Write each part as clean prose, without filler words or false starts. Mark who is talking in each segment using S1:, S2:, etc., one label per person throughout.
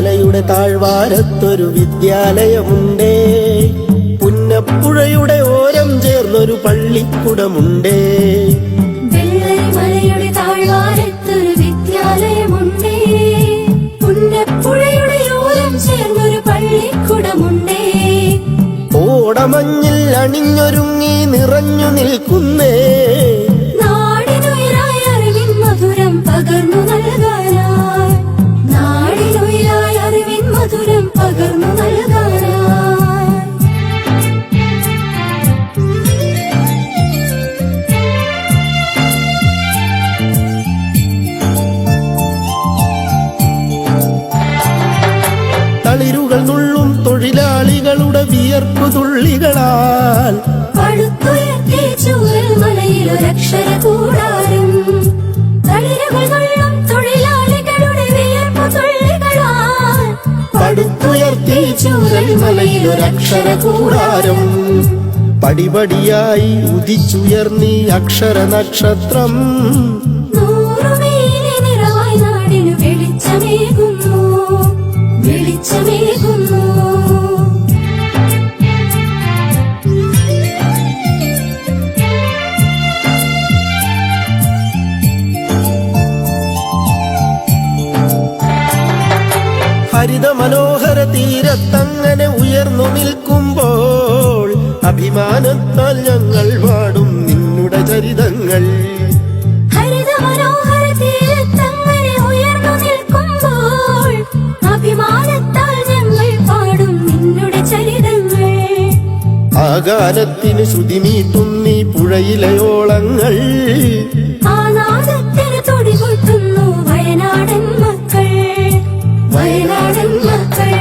S1: മലയുടെ താഴ്വാരത്തൊരു വിദ്യാലയമുണ്ടേ. പുന്നപ്പുഴയുടെ ഓരം ചേർന്നൊരു പള്ളിക്കുടമുണ്ടേ.
S2: മലയുടെ താഴ്വാരത്തൊരു വിദ്യാലയമുണ്ടേ. പുന്നപ്പുഴയുടെ ഓരം ചേർന്നൊരു പള്ളിക്കുടമുണ്ടേ.
S1: ഓടമഞ്ഞിൽ അണിഞ്ഞൊരുങ്ങി നിറഞ്ഞു നിൽക്കുന്നേ.
S2: നാടിനുയരായ അറിവിൻ മധുരം പകർന്നു നൽകാനായി. നാടിനുയരായ അറിവിൻ മധുരം പകർന്നു നൽകാനായി.
S1: തളിരുകൾ നുള്ളും തൊഴിലാളികളുടെ വിയർപ്പു തുള്ളികളാൽ
S2: പടുത്തുയർത്തി ചൂരൽമലയിലൊരക്ഷര കൂടാരം. തളിരുകൾ നുള്ളും തൊഴിലാളികളുടെ വിയർപ്പു തുള്ളികളാൽ
S1: പടുത്തുയർത്തി ചൂരൽമലയിലൊരക്ഷര കൂടാരം. പടിപടിയായി ഉദിച്ചുയർന്നീ അക്ഷര നക്ഷത്രം.
S2: നൂറുമേനി നിറവായി നാടിനു വെളിച്ചമേകുന്നു, വെളിച്ചമേകുന്നു.
S1: ഹരിത മനോഹര തീരത്തങ്ങനെ ഉയർന്നു നിൽക്കുമ്പോൾ അഭിമാനത്താൽ ഞങ്ങൾ പാടും നിന്നുടെ ചരിതങ്ങൾ.
S2: ഹരിത മനോഹര തീരത്തങ്ങനെ ഉയർന്നു നിൽക്കുമ്പോൾ അഭിമാനത്താൽ ഞങ്ങൾ പാടും നിന്നുടെ ചരിതങ്ങൾ.
S1: ആ ഗാനത്തിന് ശ്രുതിമീട്ടും നീ പുഴയിലെ ഓളങ്ങൾ.
S2: ആ നാദത്തിന് തുടികൊട്ടുന്നു വയനാടൻ മക്കൾ, വയനാടൻ മക്കൾ.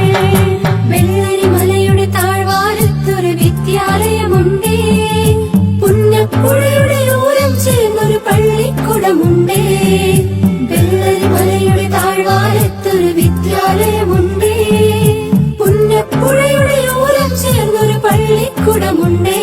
S2: വെള്ളരിമലയുടെ താഴ്വാരത്തൊരു വിദ്യാലയമുണ്ടേ. പുന്നപ്പുഴയുടെ ഓരം ചേർന്നൊരു പള്ളിക്കുടമുണ്ടേ. വെള്ളരിമലയുടെ താഴ്വാരത്തൊരു വിദ്യാലയമുണ്ടേ. പുന്നപ്പുഴയുടെ ഓരം ചേർന്നൊരു പള്ളിക്കുടമുണ്ടേ.